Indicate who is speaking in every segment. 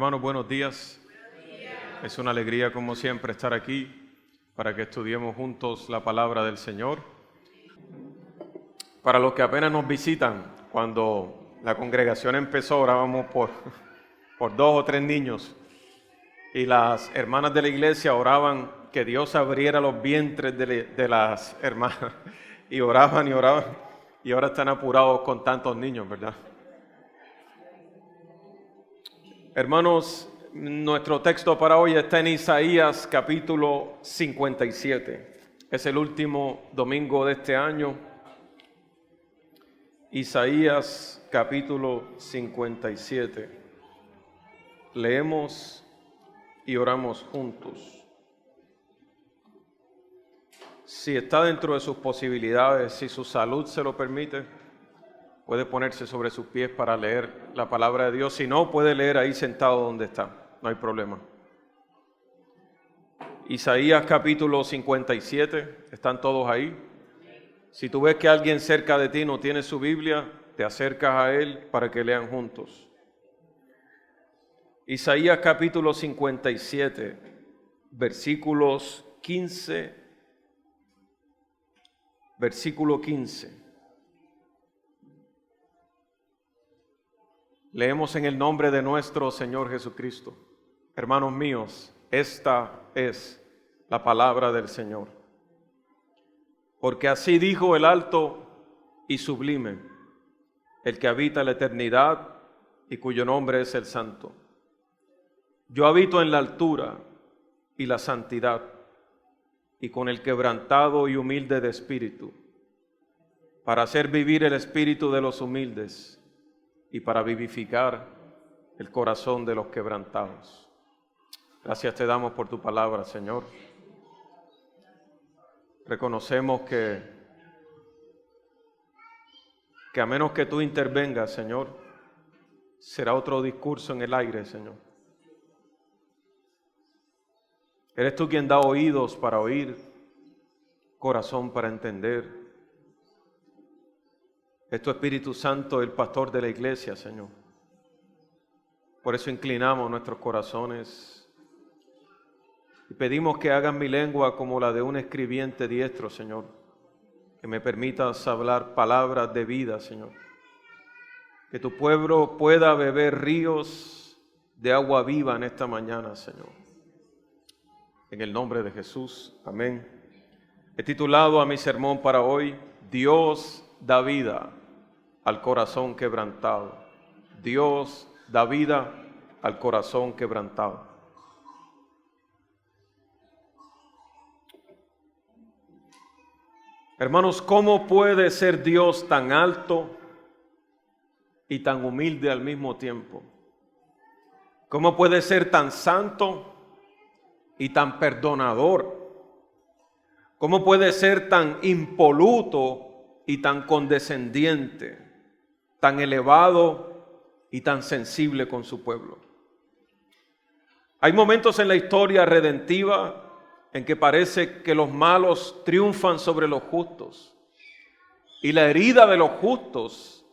Speaker 1: Hermanos, buenos días. Es una alegría, como siempre, estar aquí para que estudiemos juntos la palabra del Señor. Para los que apenas nos visitan, cuando la congregación empezó, orábamos por 2 o 3 niños. Y las hermanas de la iglesia oraban que Dios abriera los vientres de las hermanas. Y oraban y oraban. Y ahora están apurados con tantos niños, ¿verdad? Hermanos, nuestro texto para hoy está en Isaías capítulo 57. Es el último domingo de este año. Isaías capítulo 57. Leemos y oramos juntos. Si está dentro de sus posibilidades, si su salud se lo permite, puede ponerse sobre sus pies para leer la palabra de Dios. Si no, puede leer ahí sentado donde está. No hay problema. Isaías capítulo 57. ¿Están todos ahí? Si tú ves que alguien cerca de ti no tiene su Biblia, te acercas a él para que lean juntos. Isaías capítulo 57, versículos 15, versículo 15. Leemos en el nombre de nuestro Señor Jesucristo. Hermanos míos, esta es la palabra del Señor. Porque así dijo el alto y sublime, el que habita la eternidad y cuyo nombre es el Santo. Yo habito en la altura y la santidad, y con el quebrantado y humilde de espíritu, para hacer vivir el espíritu de los humildes, y para vivificar el corazón de los quebrantados. Gracias te damos por tu palabra, Señor. Reconocemos que a menos que tú intervengas, Señor, será otro discurso en el aire, Señor. Eres tú quien da oídos para oír, corazón para entender. Es tu Espíritu Santo el pastor de la iglesia, Señor. Por eso inclinamos nuestros corazones y pedimos que hagas mi lengua como la de un escribiente diestro, Señor. Que me permitas hablar palabras de vida, Señor. Que tu pueblo pueda beber ríos de agua viva en esta mañana, Señor. En el nombre de Jesús, amén. He titulado a mi sermón para hoy, Dios da vida al corazón quebrantado. Dios da vida al corazón quebrantado. Hermanos, ¿cómo puede ser Dios tan alto y tan humilde al mismo tiempo? ¿Cómo puede ser tan santo y tan perdonador? ¿Cómo puede ser tan impoluto y tan condescendiente, tan elevado y tan sensible con su pueblo? Hay momentos en la historia redentiva en que parece que los malos triunfan sobre los justos y la herida de los justos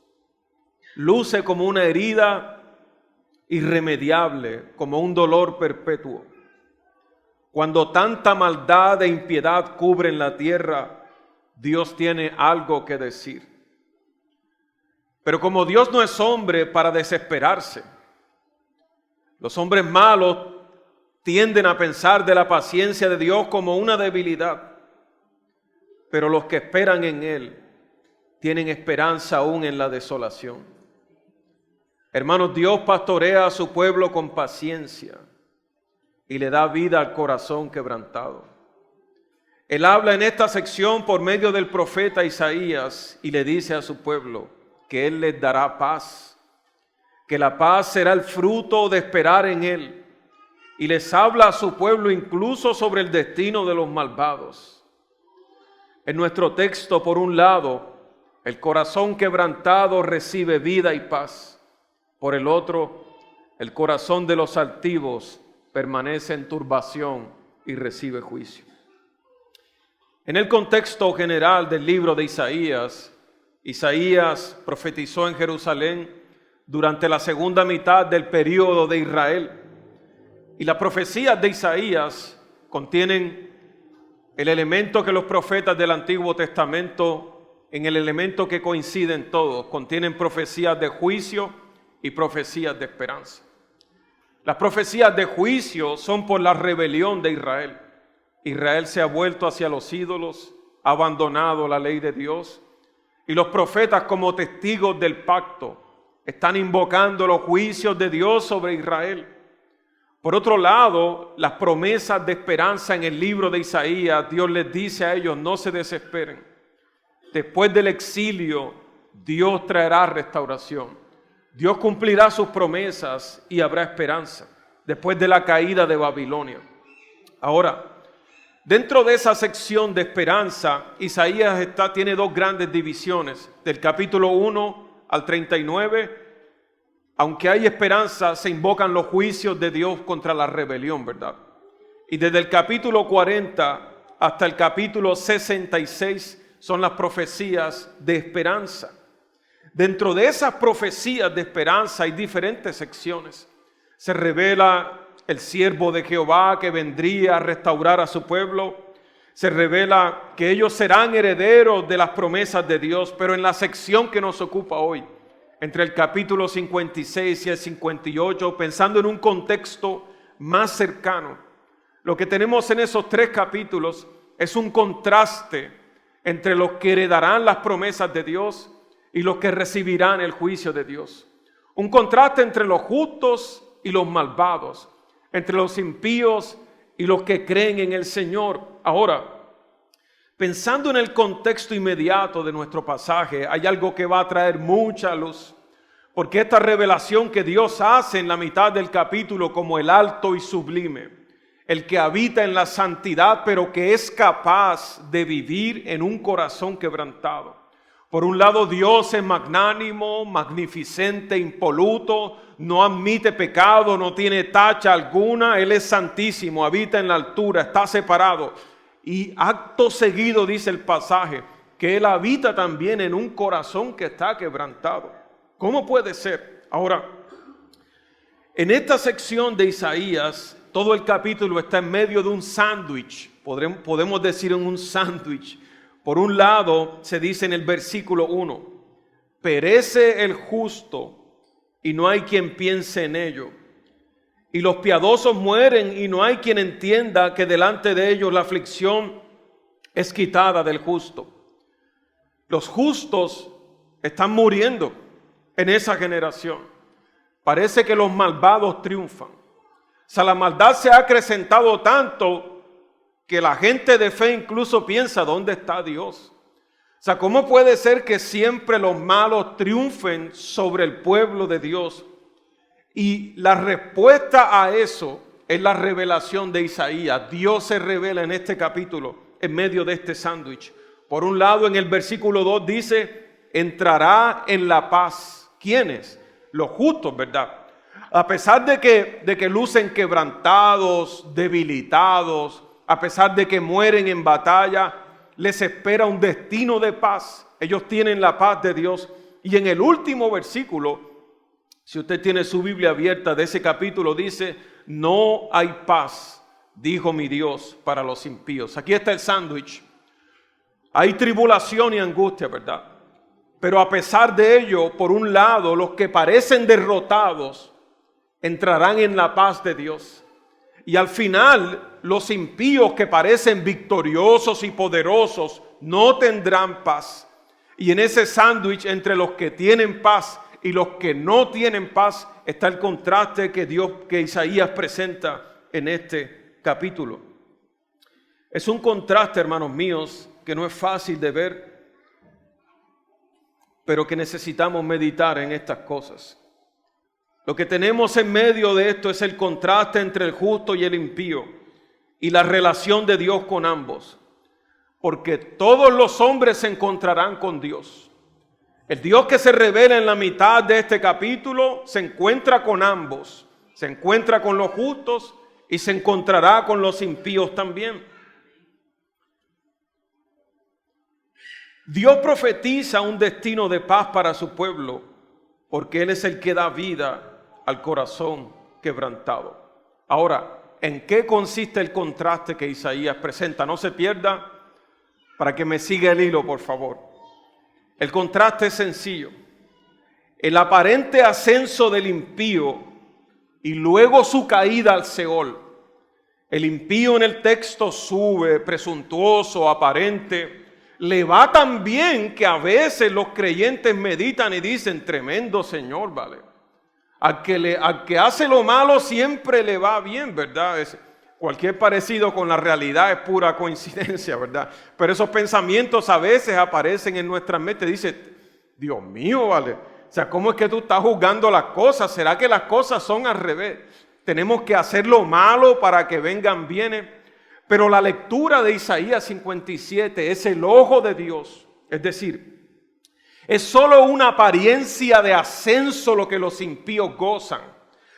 Speaker 1: luce como una herida irremediable, como un dolor perpetuo. Cuando tanta maldad e impiedad cubren la tierra, Dios tiene algo que decir. Pero como Dios no es hombre para desesperarse, los hombres malos tienden a pensar de la paciencia de Dios como una debilidad. Pero los que esperan en Él tienen esperanza aún en la desolación. Hermanos, Dios pastorea a su pueblo con paciencia y le da vida al corazón quebrantado. Él habla en esta sección por medio del profeta Isaías y le dice a su pueblo que Él les dará paz, que la paz será el fruto de esperar en Él. Y les habla a su pueblo incluso sobre el destino de los malvados. En nuestro texto, por un lado, el corazón quebrantado recibe vida y paz. Por el otro, el corazón de los altivos permanece en turbación y recibe juicio. En el contexto general del libro de Isaías, Isaías profetizó en Jerusalén durante la segunda mitad del período de Israel. Y las profecías de Isaías contienen el elemento que los profetas del Antiguo Testamento, en el elemento que coinciden todos, contienen profecías de juicio y profecías de esperanza. Las profecías de juicio son por la rebelión de Israel. Israel se ha vuelto hacia los ídolos, ha abandonado la ley de Dios, y los profetas, como testigos del pacto, están invocando los juicios de Dios sobre Israel. Por otro lado, las promesas de esperanza en el libro de Isaías, Dios les dice a ellos: no se desesperen. Después del exilio, Dios traerá restauración. Dios cumplirá sus promesas y habrá esperanza después de la caída de Babilonia. Ahora, dentro de esa sección de esperanza, Isaías tiene dos grandes divisiones. Del capítulo 1 al 39, aunque hay esperanza, se invocan los juicios de Dios contra la rebelión, ¿verdad? Y desde el capítulo 40 hasta el capítulo 66 son las profecías de esperanza. Dentro de esas profecías de esperanza hay diferentes secciones. Se revela el siervo de Jehová que vendría a restaurar a su pueblo. Se revela que ellos serán herederos de las promesas de Dios, pero en la sección que nos ocupa hoy, entre el capítulo 56 y el 58, pensando en un contexto más cercano, lo que tenemos en esos tres capítulos es un contraste entre los que heredarán las promesas de Dios y los que recibirán el juicio de Dios. Un contraste entre los justos y los malvados, entre los impíos y los que creen en el Señor. Ahora, pensando en el contexto inmediato de nuestro pasaje, hay algo que va a traer mucha luz, porque esta revelación que Dios hace en la mitad del capítulo como el alto y sublime, el que habita en la santidad, pero que es capaz de vivir en un corazón quebrantado. Por un lado, Dios es magnánimo, magnificente, impoluto, no admite pecado, no tiene tacha alguna. Él es santísimo, habita en la altura, está separado. Y acto seguido dice el pasaje que Él habita también en un corazón que está quebrantado. ¿Cómo puede ser? Ahora, en esta sección de Isaías, todo el capítulo está en medio de un sándwich, podemos decir en un sándwich. Por un lado, se dice en el versículo 1, perece el justo y no hay quien piense en ello. Y los piadosos mueren y no hay quien entienda que delante de ellos la aflicción es quitada del justo. Los justos están muriendo en esa generación. Parece que los malvados triunfan. O sea, la maldad se ha acrecentado tanto que la gente de fe incluso piensa: ¿dónde está Dios? O sea, ¿cómo puede ser que siempre los malos triunfen sobre el pueblo de Dios? Y la respuesta a eso es la revelación de Isaías. Dios se revela en este capítulo en medio de este sándwich. Por un lado, en el versículo 2 dice: entrará en la paz. ¿Quiénes? Los justos, ¿verdad? A pesar de que lucen quebrantados, debilitados, a pesar de que mueren en batalla, les espera un destino de paz. Ellos tienen la paz de Dios. Y en el último versículo, si usted tiene su Biblia abierta de ese capítulo, dice: no hay paz, dijo mi Dios, para los impíos. Aquí está el sándwich. Hay tribulación y angustia, ¿verdad? Pero a pesar de ello, por un lado, los que parecen derrotados entrarán en la paz de Dios. Y al final, los impíos que parecen victoriosos y poderosos no tendrán paz. Y en ese sándwich entre los que tienen paz y los que no tienen paz está el contraste que Isaías presenta en este capítulo. Es un contraste, hermanos míos, que no es fácil de ver, pero que necesitamos meditar en estas cosas. Lo que tenemos en medio de esto es el contraste entre el justo y el impío y la relación de Dios con ambos. Porque todos los hombres se encontrarán con Dios. El Dios que se revela en la mitad de este capítulo se encuentra con ambos. Se encuentra con los justos y se encontrará con los impíos también. Dios profetiza un destino de paz para su pueblo, porque Él es el que da vida al corazón quebrantado. Ahora, ¿en qué consiste el contraste que Isaías presenta? No se pierda, para que me siga el hilo, por favor. El contraste es sencillo. El aparente ascenso del impío y luego su caída al Seol. El impío en el texto sube, presuntuoso, aparente. Le va tan bien que a veces los creyentes meditan y dicen, tremendo Señor, ¿vale? Al que hace lo malo siempre le va bien, ¿verdad? Cualquier parecido con la realidad es pura coincidencia, ¿verdad? Pero esos pensamientos a veces aparecen en nuestras mentes. Dice, Dios mío, ¿vale? O sea, ¿cómo es que tú estás juzgando las cosas? ¿Será que las cosas son al revés? Tenemos que hacer lo malo para que vengan bienes. Pero la lectura de Isaías 57 es el ojo de Dios. Es decir, es solo una apariencia de ascenso lo que los impíos gozan.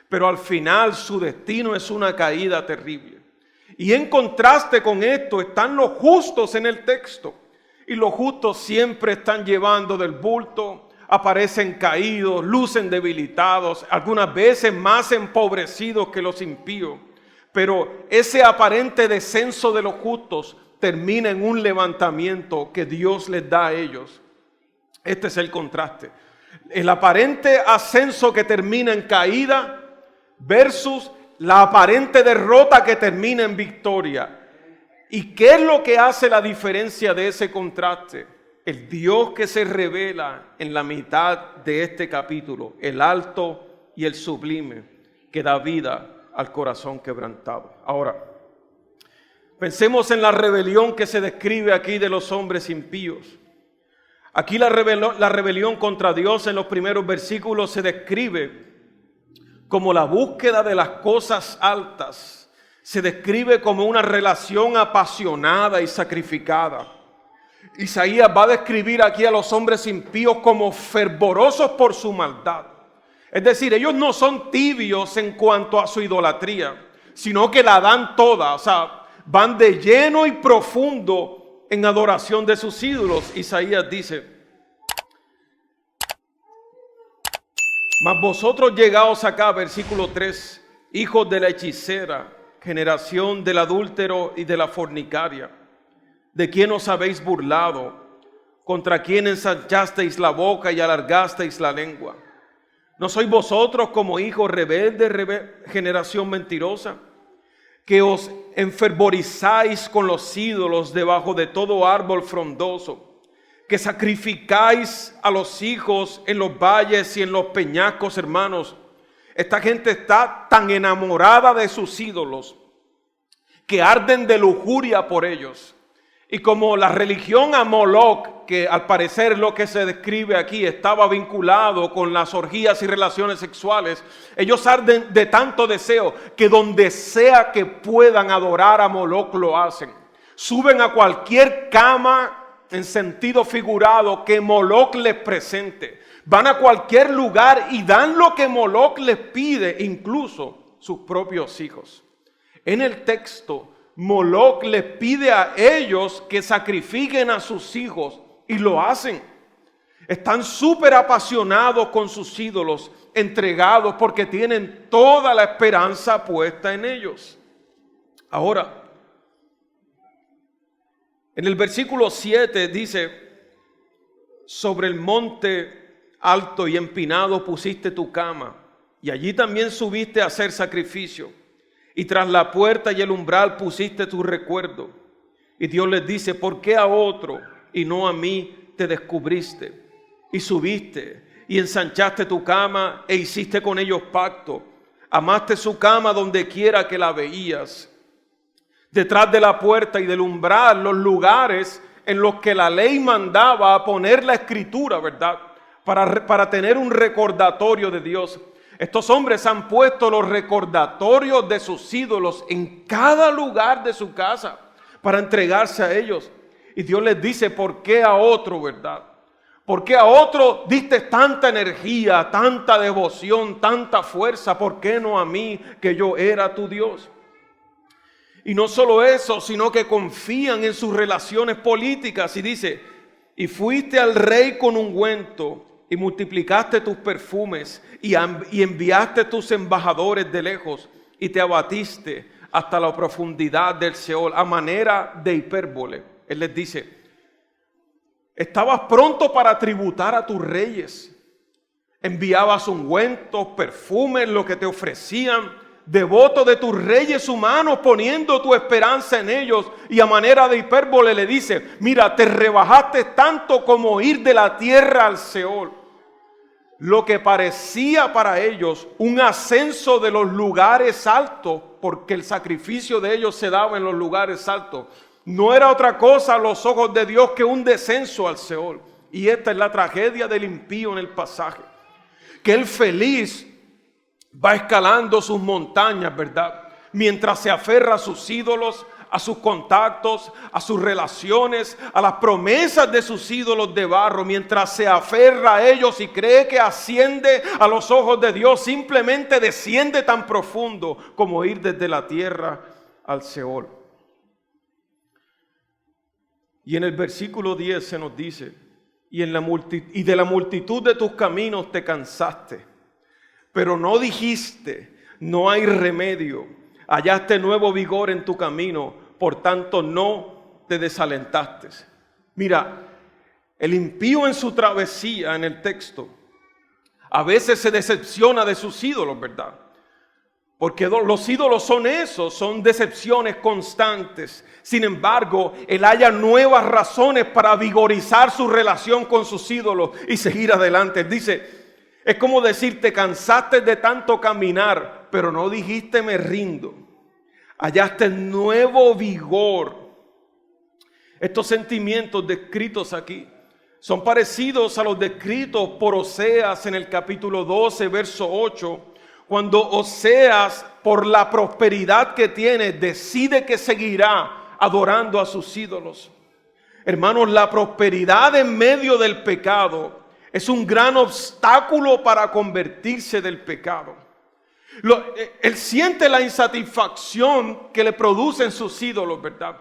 Speaker 1: Pero al final su destino es una caída terrible. Y en contraste con esto están los justos en el texto. Y los justos siempre están llevando del bulto, aparecen caídos, lucen debilitados, algunas veces más empobrecidos que los impíos. Pero ese aparente descenso de los justos termina en un levantamiento que Dios les da a ellos. Este es el contraste. El aparente ascenso que termina en caída versus la aparente derrota que termina en victoria. ¿Y qué es lo que hace la diferencia de ese contraste? El Dios que se revela en la mitad de este capítulo, el alto y el sublime, que da vida al corazón quebrantado. Ahora, pensemos en la rebelión que se describe aquí de los hombres impíos. Aquí la rebelión contra Dios en los primeros versículos se describe como la búsqueda de las cosas altas. Se describe como una relación apasionada y sacrificada. Isaías va a describir aquí a los hombres impíos como fervorosos por su maldad. Es decir, ellos no son tibios en cuanto a su idolatría, sino que la dan toda. O sea, van de lleno y profundo en adoración de sus ídolos. Isaías dice, mas vosotros llegaos acá, versículo 3, hijos de la hechicera, generación del adúltero y de la fornicaria, de quien os habéis burlado, contra quien ensanchasteis la boca y alargasteis la lengua. ¿No sois vosotros como hijos rebeldes, generación mentirosa, que os enfervorizáis con los ídolos debajo de todo árbol frondoso, que sacrificáis a los hijos en los valles y en los peñascos, hermanos? Esta gente está tan enamorada de sus ídolos que arden de lujuria por ellos. Y como la religión a Moloch, que al parecer lo que se describe aquí estaba vinculado con las orgías y relaciones sexuales, ellos arden de tanto deseo que donde sea que puedan adorar a Moloch lo hacen. Suben a cualquier cama en sentido figurado que Moloch les presente. Van a cualquier lugar y dan lo que Moloch les pide, incluso sus propios hijos. En el texto, Moloch les pide a ellos que sacrifiquen a sus hijos y lo hacen. Están súper apasionados con sus ídolos, entregados porque tienen toda la esperanza puesta en ellos. Ahora, en el versículo 7 dice, sobre el monte alto y empinado pusiste tu cama, y allí también subiste a hacer sacrificio. Y tras la puerta y el umbral pusiste tu recuerdo. Y Dios les dice, ¿por qué a otro y no a mí te descubriste? Y subiste y ensanchaste tu cama e hiciste con ellos pacto. Amaste su cama donde quiera que la veías. Detrás de la puerta y del umbral, los lugares en los que la ley mandaba a poner la escritura, ¿verdad? Para tener un recordatorio de Dios. Estos hombres han puesto los recordatorios de sus ídolos en cada lugar de su casa para entregarse a ellos. Y Dios les dice, ¿por qué a otro, verdad? ¿Por qué a otro diste tanta energía, tanta devoción, tanta fuerza? ¿Por qué no a mí, que yo era tu Dios? Y no solo eso, sino que confían en sus relaciones políticas. Y dice, y fuiste al rey con ungüento, y multiplicaste tus perfumes y enviaste tus embajadores de lejos. y te abatiste hasta la profundidad del Seol. A manera de hipérbole, Él les dice, estabas pronto para tributar a tus reyes. Enviabas ungüentos, perfumes, lo que te ofrecían, devoto de tus reyes humanos, poniendo tu esperanza en ellos. Y a manera de hipérbole le dice, mira, te rebajaste tanto como ir de la tierra al Seol. Lo que parecía para ellos un ascenso de los lugares altos, porque el sacrificio de ellos se daba en los lugares altos, no era otra cosa a los ojos de Dios que un descenso al Seol. Y esta es la tragedia del impío en el pasaje. Que el feliz va escalando sus montañas, ¿verdad? Mientras se aferra a sus ídolos, a sus contactos, a sus relaciones, a las promesas de sus ídolos de barro. Mientras se aferra a ellos y cree que asciende a los ojos de Dios, simplemente desciende tan profundo como ir desde la tierra al Seol. Y en el versículo 10 se nos dice, y de la multitud de tus caminos te cansaste, pero no dijiste, no hay remedio. Hallaste nuevo vigor en tu camino, por tanto no te desalentaste. Mira, el impío en su travesía en el texto, a veces se decepciona de sus ídolos, ¿verdad? Porque los ídolos son eso, son decepciones constantes. Sin embargo, él halla nuevas razones para vigorizar su relación con sus ídolos y seguir adelante. Él dice, es como decir, te cansaste de tanto caminar, pero no dijiste me rindo. Hallaste nuevo vigor. Estos sentimientos descritos aquí son parecidos a los descritos por Oseas en el capítulo 12, verso 8, cuando Oseas, por la prosperidad que tiene, decide que seguirá adorando a sus ídolos. Hermanos, la prosperidad en medio del pecado es un gran obstáculo para convertirse del pecado. Él siente la insatisfacción que le producen sus ídolos, ¿verdad?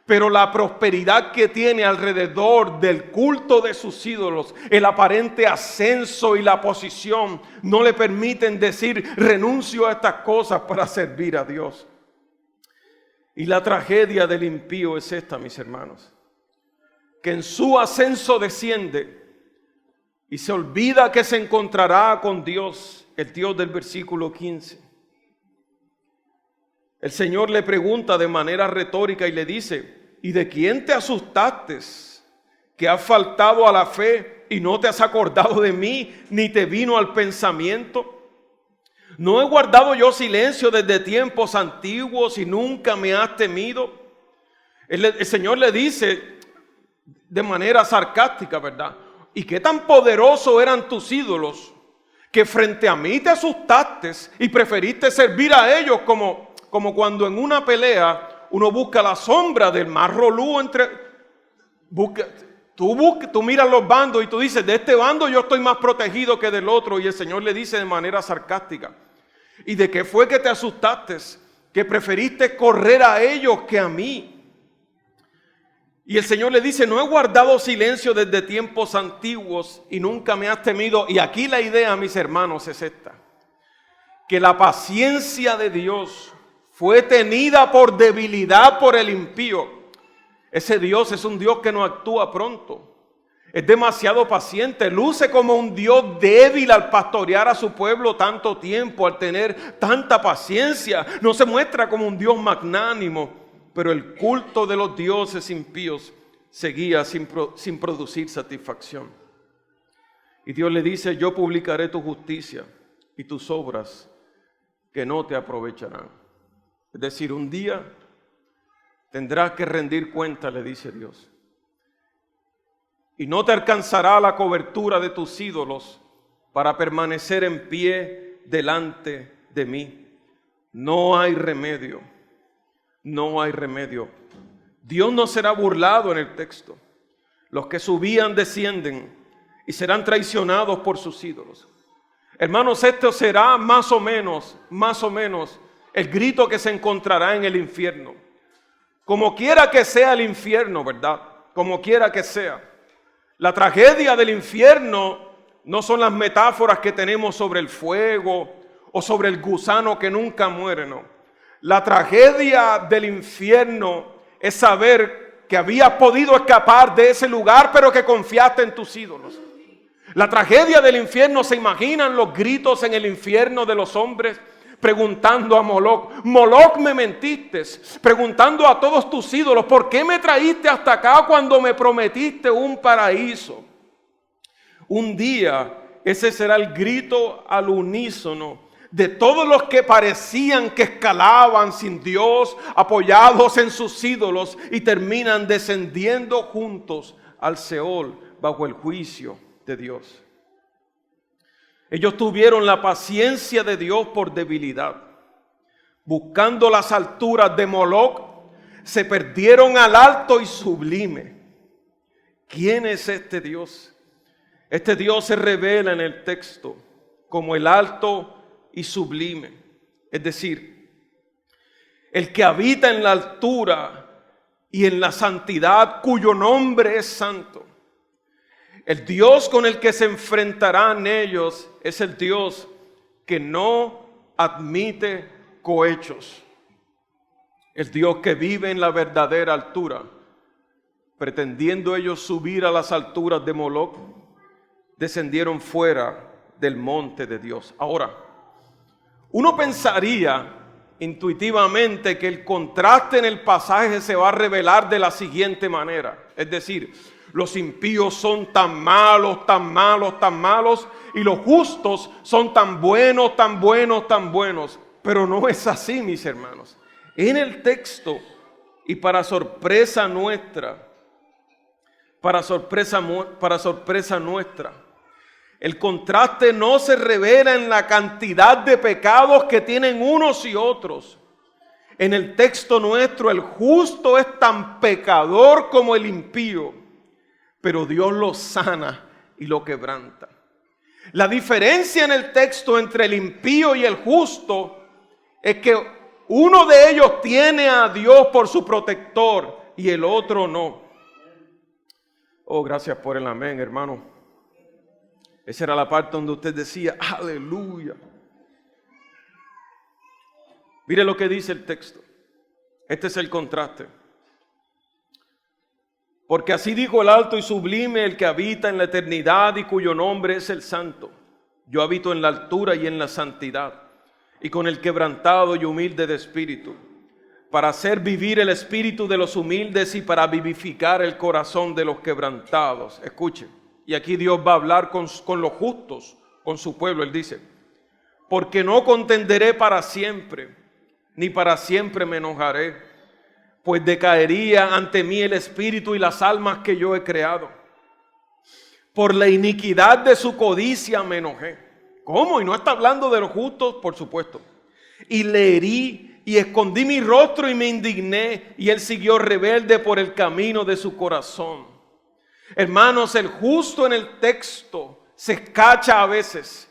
Speaker 1: Pero la prosperidad que tiene alrededor del culto de sus ídolos, el aparente ascenso y la posición, no le permiten decir, renuncio a estas cosas para servir a Dios. Y la tragedia del impío es esta, mis hermanos, que en su ascenso desciende y se olvida que se encontrará con Dios, el Dios del versículo 15. El Señor le pregunta de manera retórica y le dice, ¿y de quién te asustaste? ¿Que has faltado a la fe y no te has acordado de mí, ni te vino al pensamiento? ¿No he guardado yo silencio desde tiempos antiguos y nunca me has temido? El Señor le dice de manera sarcástica, ¿verdad? ¿Y qué tan poderosos eran tus ídolos que frente a mí te asustaste y preferiste servir a ellos como cuando en una pelea uno busca la sombra del más rolú tú miras los bandos y tú dices, de este bando yo estoy más protegido que del otro. Y el Señor le dice de manera sarcástica, ¿y de qué fue que te asustaste? Que preferiste correr a ellos que a mí. Y el Señor le dice, no he guardado silencio desde tiempos antiguos y nunca me has temido. Y aquí la idea, mis hermanos, es esta, que la paciencia de Dios fue tenida por debilidad por el impío. Ese Dios es un Dios que no actúa pronto. Es demasiado paciente. Luce como un Dios débil al pastorear a su pueblo tanto tiempo, al tener tanta paciencia. No se muestra como un Dios magnánimo. Pero el culto de los dioses impíos seguía sin producir satisfacción. Y Dios le dice, yo publicaré tu justicia y tus obras que no te aprovecharán. Es decir, un día tendrás que rendir cuenta, le dice Dios. Y no te alcanzará la cobertura de tus ídolos para permanecer en pie delante de mí. No hay remedio. No hay remedio. Dios no será burlado en el texto. Los que subían descienden y serán traicionados por sus ídolos. Hermanos, esto será más o menos el grito que se encontrará en el infierno. Como quiera que sea el infierno, ¿verdad? Como quiera que sea. La tragedia del infierno no son las metáforas que tenemos sobre el fuego o sobre el gusano que nunca muere, no. La tragedia del infierno es saber que habías podido escapar de ese lugar, pero que confiaste en tus ídolos. La tragedia del infierno, ¿se imaginan los gritos en el infierno de los hombres? Preguntando a Moloch, Moloch, me mentiste, preguntando a todos tus ídolos, ¿por qué me traíste hasta acá cuando me prometiste un paraíso? Un día ese será el grito al unísono de todos los que parecían que escalaban sin Dios, apoyados en sus ídolos, y terminan descendiendo juntos al Seol bajo el juicio de Dios. Ellos tuvieron la paciencia de Dios por debilidad. Buscando las alturas de Moloch, se perdieron al alto y sublime. ¿Quién es este Dios? Este Dios se revela en el texto como el alto y sublime. Es decir, el que habita en la altura y en la santidad, cuyo nombre es santo. El Dios con el que se enfrentarán ellos es el Dios que no admite cohechos. El Dios que vive en la verdadera altura. Pretendiendo ellos subir a las alturas de Moloch, descendieron fuera del monte de Dios. Ahora, uno pensaría intuitivamente que el contraste en el pasaje se va a revelar de la siguiente manera. Es decir, los impíos son tan malos, tan malos, tan malos, y los justos son tan buenos, tan buenos, tan buenos. Pero no es así, mis hermanos. En el texto, y para sorpresa nuestra, el contraste no se revela en la cantidad de pecados que tienen unos y otros. En el texto nuestro, el justo es tan pecador como el impío, pero Dios lo sana y lo quebranta. La diferencia en el texto entre el impío y el justo es que uno de ellos tiene a Dios por su protector y el otro no. Oh, gracias por el amén, hermano. Esa era la parte donde usted decía, aleluya. Mire lo que dice el texto. Este es el contraste. Porque así dijo el alto y sublime, el que habita en la eternidad y cuyo nombre es el santo. Yo habito en la altura y en la santidad, y con el quebrantado y humilde de espíritu, para hacer vivir el espíritu de los humildes y para vivificar el corazón de los quebrantados. Escuchen, y aquí Dios va a hablar con los justos, con su pueblo. Él dice, porque no contenderé para siempre, ni para siempre me enojaré, pues decaería ante mí el espíritu y las almas que yo he creado. Por la iniquidad de su codicia me enojé. ¿Cómo? Y no está hablando de los justos, por supuesto. Y le herí y escondí mi rostro y me indigné, y él siguió rebelde por el camino de su corazón. Hermanos, el justo en el texto se escacha a veces.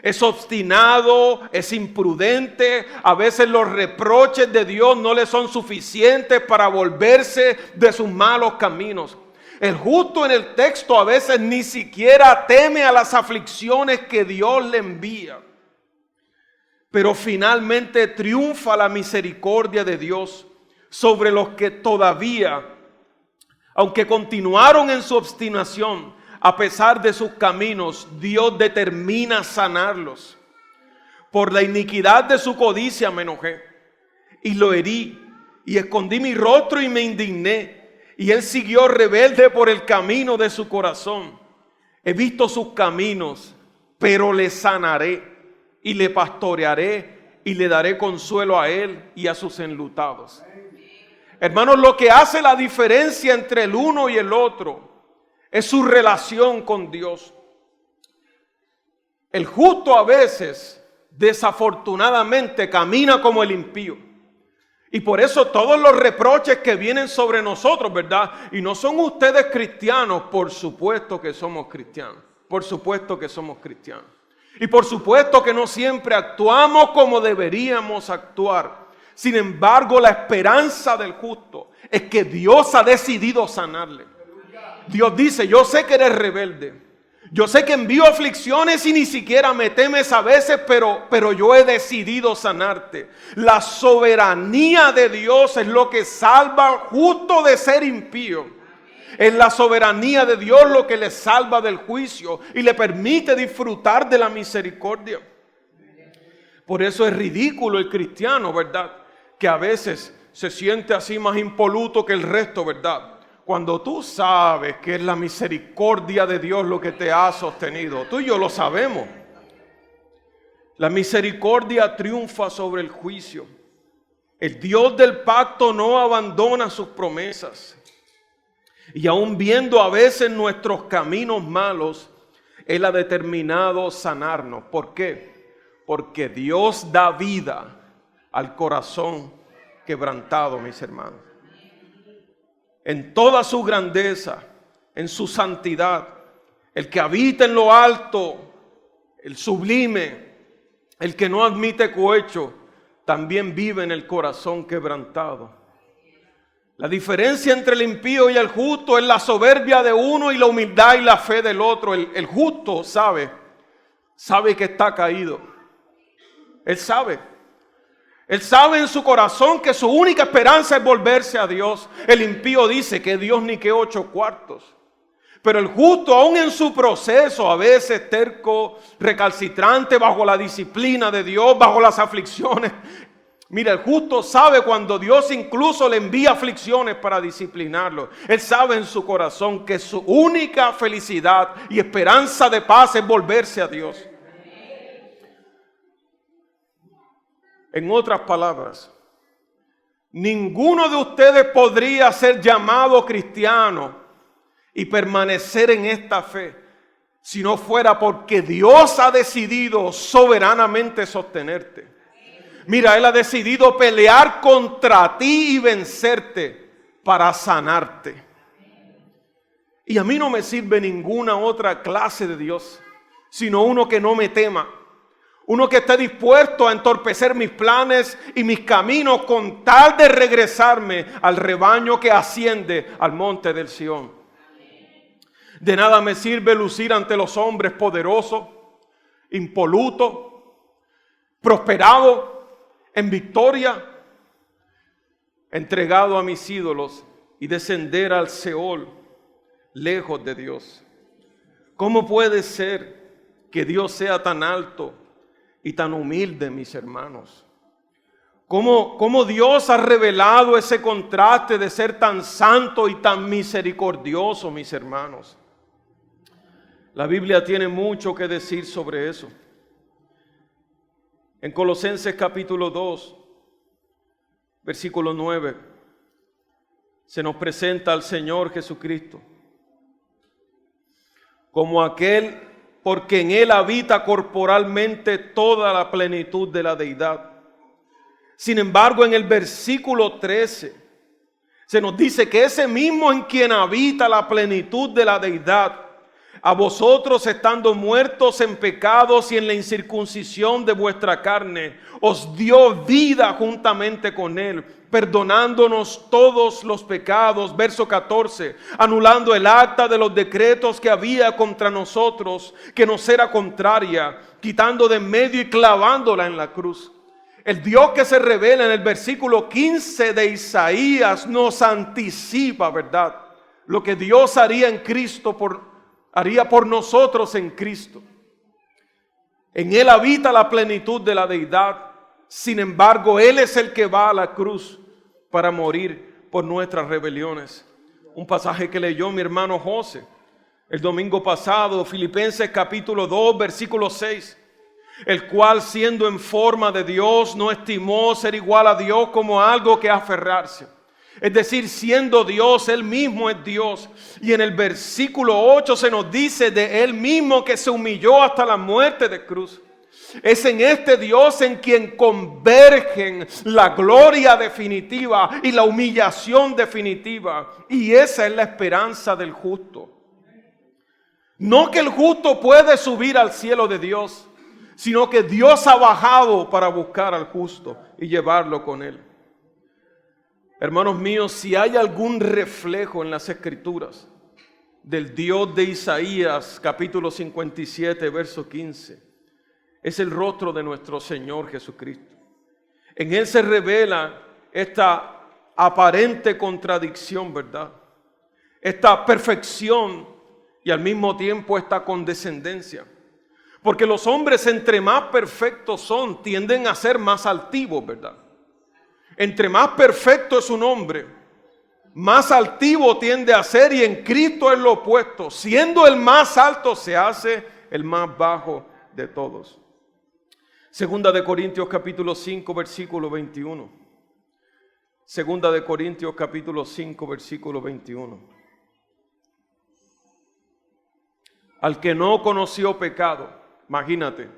Speaker 1: Es obstinado, es imprudente. A veces los reproches de Dios no le son suficientes para volverse de sus malos caminos. El justo en el texto a veces ni siquiera teme a las aflicciones que Dios le envía. Pero finalmente triunfa la misericordia de Dios sobre los que todavía, aunque continuaron en su obstinación, a pesar de sus caminos, Dios determina sanarlos. Por la iniquidad de su codicia me enojé y lo herí y escondí mi rostro y me indigné, y él siguió rebelde por el camino de su corazón. He visto sus caminos, pero le sanaré y le pastorearé y le daré consuelo a él y a sus enlutados. Hermanos, lo que hace la diferencia entre el uno y el otro es su relación con Dios. El justo a veces, desafortunadamente, camina como el impío. Y por eso todos los reproches que vienen sobre nosotros, ¿verdad? Y no son ustedes cristianos, por supuesto que somos cristianos. Por supuesto que somos cristianos. Y por supuesto que no siempre actuamos como deberíamos actuar. Sin embargo, la esperanza del justo es que Dios ha decidido sanarle. Dios dice, yo sé que eres rebelde, Yo sé que envío aflicciones y ni siquiera me temes a veces, pero yo he decidido sanarte. La soberanía de Dios es lo que salva justo de ser impío. Es la soberanía de Dios lo que le salva del juicio y le permite disfrutar de la misericordia. Por eso es ridículo el cristiano, ¿verdad? Que a veces se siente así más impoluto que el resto, ¿verdad? Cuando tú sabes que es la misericordia de Dios lo que te ha sostenido. Tú y yo lo sabemos. La misericordia triunfa sobre el juicio. El Dios del pacto no abandona sus promesas. Y aun viendo a veces nuestros caminos malos, Él ha determinado sanarnos. ¿Por qué? Porque Dios da vida al corazón quebrantado, mis hermanos. En toda su grandeza, en su santidad, el que habita en lo alto, el sublime, el que no admite cohecho, también vive en el corazón quebrantado. La diferencia entre el impío y el justo es la soberbia de uno y la humildad y la fe del otro. El justo sabe que está caído. Él sabe en su corazón que su única esperanza es volverse a Dios. El impío dice que Dios ni que 8 cuartos. Pero el justo, aún en su proceso, a veces terco, recalcitrante, bajo la disciplina de Dios, bajo las aflicciones. Mira, el justo sabe cuando Dios incluso le envía aflicciones para disciplinarlo. Él sabe en su corazón que su única felicidad y esperanza de paz es volverse a Dios. En otras palabras, ninguno de ustedes podría ser llamado cristiano y permanecer en esta fe si no fuera porque Dios ha decidido soberanamente sostenerte. Mira, Él ha decidido pelear contra ti y vencerte para sanarte. Y a mí no me sirve ninguna otra clase de Dios, sino uno que no me tema. Uno que esté dispuesto a entorpecer mis planes y mis caminos con tal de regresarme al rebaño que asciende al monte del Sión. De nada me sirve lucir ante los hombres poderoso, impoluto, prosperado, en victoria, entregado a mis ídolos y descender al Seol, lejos de Dios. ¿Cómo puede ser que Dios sea tan alto y tan humilde, mis hermanos? ¿Cómo Dios ha revelado ese contraste de ser tan santo y tan misericordioso, mis hermanos? La Biblia tiene mucho que decir sobre eso. En Colosenses capítulo 2, versículo 9, se nos presenta al Señor Jesucristo como aquel porque en Él habita corporalmente toda la plenitud de la deidad. Sin embargo, en el versículo 13 se nos dice que ese mismo en quien habita la plenitud de la deidad, a vosotros estando muertos en pecados y en la incircuncisión de vuestra carne, os dio vida juntamente con Él, perdonándonos todos los pecados, verso 14, anulando el acta de los decretos que había contra nosotros, que nos era contraria, quitando de en medio y clavándola en la cruz. El Dios que se revela en el versículo 15 de Isaías nos anticipa, ¿verdad?, lo que Dios haría en Cristo, haría por nosotros en Cristo. En Él habita la plenitud de la deidad. Sin embargo, Él es el que va a la cruz para morir por nuestras rebeliones. Un pasaje que leyó mi hermano José el domingo pasado, Filipenses capítulo 2, versículo 6. El cual, siendo en forma de Dios, no estimó ser igual a Dios como algo que aferrarse. Es decir, siendo Dios, Él mismo es Dios. Y en el versículo 8 se nos dice de Él mismo que se humilló hasta la muerte de cruz. Es en este Dios en quien convergen la gloria definitiva y la humillación definitiva. Y esa es la esperanza del justo. No que el justo puede subir al cielo de Dios, sino que Dios ha bajado para buscar al justo y llevarlo con Él. Hermanos míos, si hay algún reflejo en las Escrituras del Dios de Isaías, capítulo 57, verso 15, es el rostro de nuestro Señor Jesucristo. En Él se revela esta aparente contradicción, ¿verdad? Esta perfección y al mismo tiempo esta condescendencia. Porque los hombres, entre más perfectos son, tienden a ser más altivos, ¿verdad? Entre más perfecto es un hombre, más altivo tiende a ser, y en Cristo es lo opuesto. Siendo el más alto, se hace el más bajo de todos. Segunda de Corintios capítulo 5, versículo 21. Segunda de Corintios capítulo 5, versículo 21. Al que no conoció pecado, imagínate,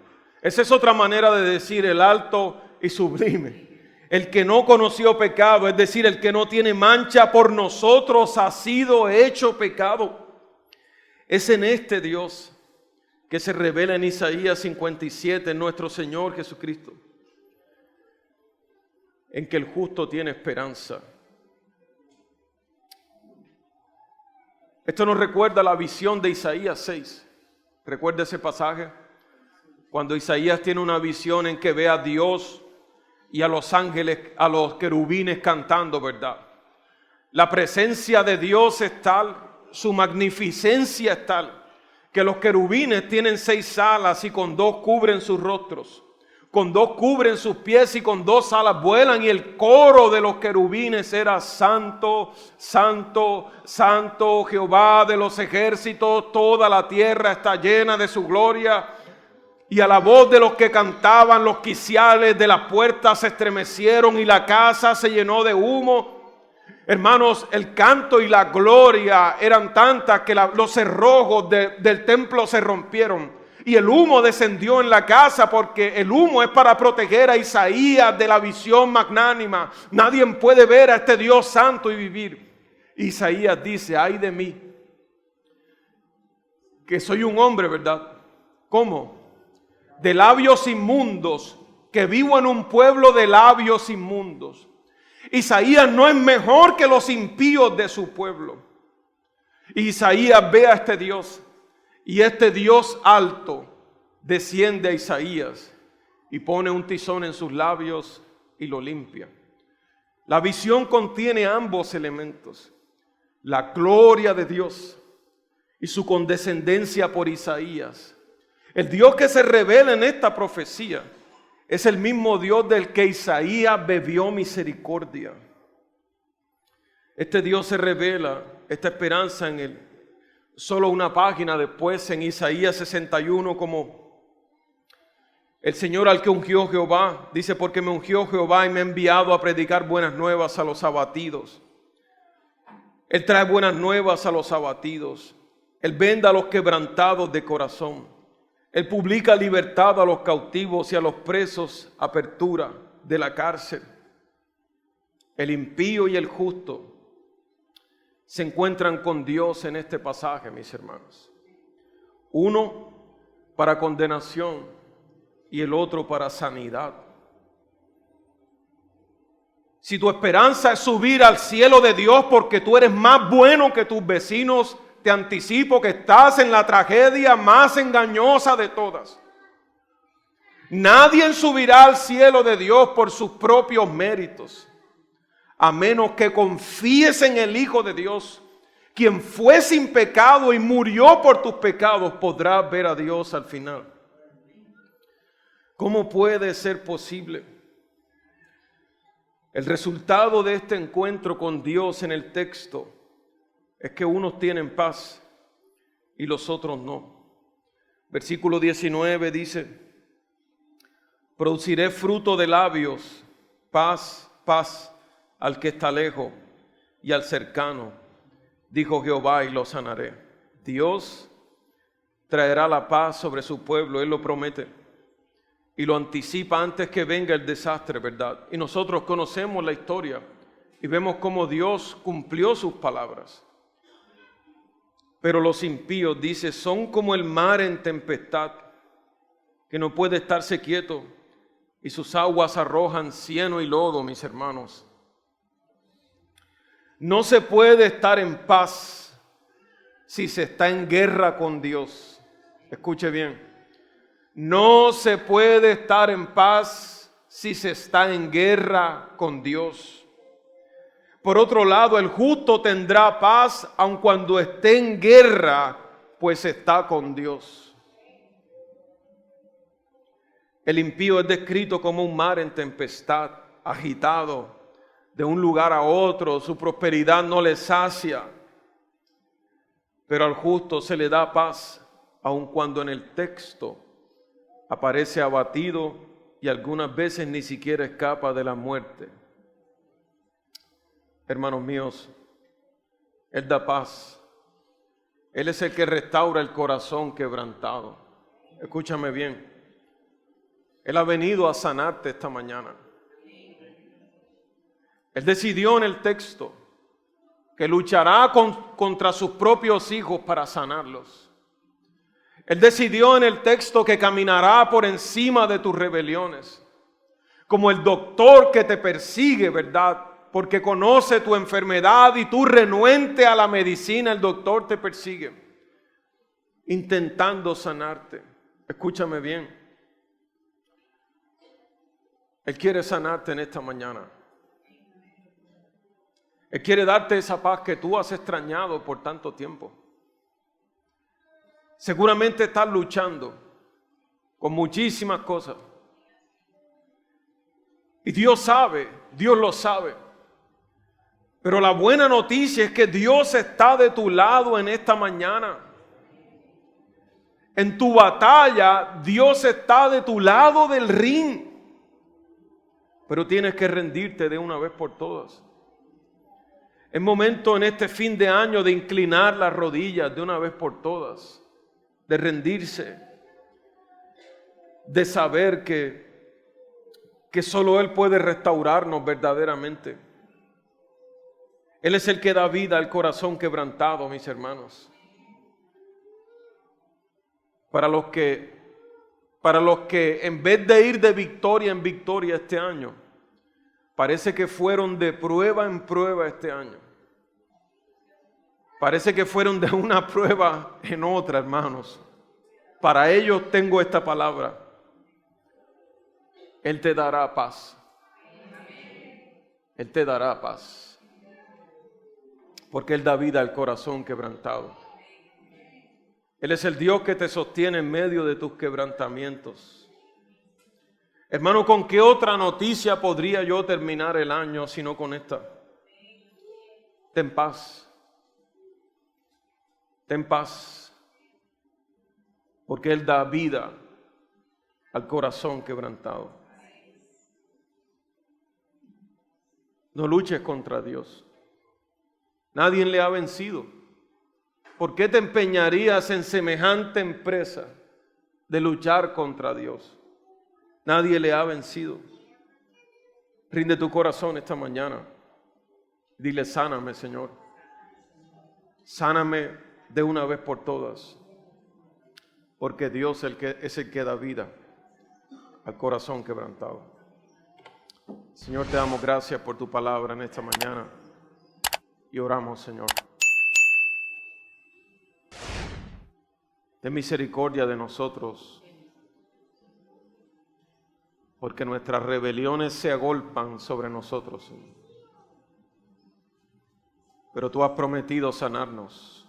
Speaker 1: esa es otra manera de decir el alto y sublime. El que no conoció pecado, es decir, el que no tiene mancha, por nosotros ha sido hecho pecado. Es en este Dios que se revela en Isaías 57, nuestro Señor Jesucristo, en que el justo tiene esperanza. Esto nos recuerda la visión de Isaías 6. ¿Recuerda ese pasaje? Cuando Isaías tiene una visión en que ve a Dios y a los ángeles, a los querubines cantando, ¿verdad? La presencia de Dios es tal, su magnificencia es tal, que los querubines tienen 6 alas y con 2 cubren sus rostros, con 2 cubren sus pies y con 2 alas vuelan, y el coro de los querubines era: Santo, Santo, Santo, Jehová de los ejércitos, toda la tierra está llena de su gloria. Y a la voz de los que cantaban, los quiciales de las puertas se estremecieron y la casa se llenó de humo. Hermanos, el canto y la gloria eran tantas que los cerrojos del templo se rompieron. Y el humo descendió en la casa, porque el humo es para proteger a Isaías de la visión magnánima. Nadie puede ver a este Dios santo y vivir. Isaías dice: ay de mí, que soy un hombre, ¿verdad? ¿Cómo? De labios inmundos, que vivo en un pueblo de labios inmundos. Isaías no es mejor que los impíos de su pueblo. Isaías ve a este Dios, y este Dios alto desciende a Isaías y pone un tizón en sus labios y lo limpia. La visión contiene ambos elementos: la gloria de Dios y su condescendencia por Isaías. El Dios que se revela en esta profecía es el mismo Dios del que Isaías bebió misericordia. Este Dios se revela, esta esperanza, en él. Solo una página después, en Isaías 61, como el Señor al que ungió Jehová, dice: porque me ungió Jehová y me ha enviado a predicar buenas nuevas a los abatidos. Él trae buenas nuevas a los abatidos. Él venda a los quebrantados de corazón. Él publica libertad a los cautivos y a los presos apertura de la cárcel. El impío y el justo se encuentran con Dios en este pasaje, mis hermanos. Uno para condenación y el otro para sanidad. Si tu esperanza es subir al cielo de Dios porque tú eres más bueno que tus vecinos, te anticipo que estás en la tragedia más engañosa de todas. Nadie subirá al cielo de Dios por sus propios méritos, a menos que confíes en el Hijo de Dios, quien fue sin pecado y murió por tus pecados. Podrás ver a Dios al final. ¿Cómo puede ser posible? El resultado de este encuentro con Dios en el texto es que unos tienen paz y los otros no. Versículo 19 dice: produciré fruto de labios, paz, paz al que está lejos y al cercano, dijo Jehová, y lo sanaré. Dios traerá la paz sobre su pueblo, Él lo promete y lo anticipa antes que venga el desastre, ¿verdad? Y nosotros conocemos la historia y vemos cómo Dios cumplió sus palabras. Pero los impíos, dice, son como el mar en tempestad, que no puede estarse quieto, y sus aguas arrojan cieno y lodo, mis hermanos. No se puede estar en paz si se está en guerra con Dios. Escuche bien. No se puede estar en paz si se está en guerra con Dios. Por otro lado, el justo tendrá paz aun cuando esté en guerra, pues está con Dios. El impío es descrito como un mar en tempestad, agitado de un lugar a otro, su prosperidad no le sacia. Pero al justo se le da paz, aun cuando en el texto aparece abatido y algunas veces ni siquiera escapa de la muerte. Hermanos míos, Él da paz. Él es el que restaura el corazón quebrantado. Escúchame bien. Él ha venido a sanarte esta mañana. Él decidió en el texto que luchará contra sus propios hijos para sanarlos. Él decidió en el texto que caminará por encima de tus rebeliones. Como el doctor que te persigue, ¿verdad? Porque conoce tu enfermedad y tú renuente a la medicina, el doctor te persigue, intentando sanarte. Escúchame bien. Él quiere sanarte en esta mañana. Él quiere darte esa paz que tú has extrañado por tanto tiempo. Seguramente estás luchando con muchísimas cosas. Y Dios sabe, Dios lo sabe. Pero la buena noticia es que Dios está de tu lado en esta mañana. En tu batalla, Dios está de tu lado del ring. Pero tienes que rendirte de una vez por todas. Es momento en este fin de año de inclinar las rodillas de una vez por todas. De rendirse. De saber que solo Él puede restaurarnos verdaderamente. Él es el que da vida al corazón quebrantado, mis hermanos. Para los que en vez de ir de victoria en victoria este año, parece que fueron de prueba en prueba este año. Parece que fueron de una prueba en otra, hermanos. Para ellos tengo esta palabra. Él te dará paz. Él te dará paz. Porque Él da vida al corazón quebrantado. Él es el Dios que te sostiene en medio de tus quebrantamientos. Hermano, ¿con qué otra noticia podría yo terminar el año sino con esta? Ten paz. Ten paz. Porque Él da vida al corazón quebrantado. No luches contra Dios. Nadie le ha vencido. ¿Por qué te empeñarías en semejante empresa de luchar contra Dios? Nadie le ha vencido. Rinde tu corazón esta mañana. Dile, sáname, Señor. Sáname de una vez por todas. Porque Dios es el que da vida al corazón quebrantado. Señor, te damos gracias por tu palabra en esta mañana. Y oramos, Señor. Ten misericordia de nosotros, porque nuestras rebeliones se agolpan sobre nosotros, Señor. Pero tú has prometido sanarnos.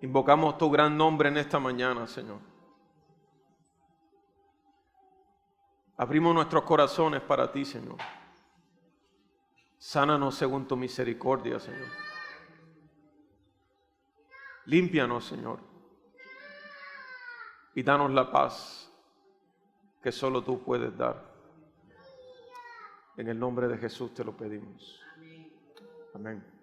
Speaker 1: Invocamos tu gran nombre en esta mañana, Señor. Abrimos nuestros corazones para ti, Señor. Sánanos según tu misericordia, Señor. Límpianos, Señor. Y danos la paz que solo tú puedes dar. En el nombre de Jesús te lo pedimos. Amén.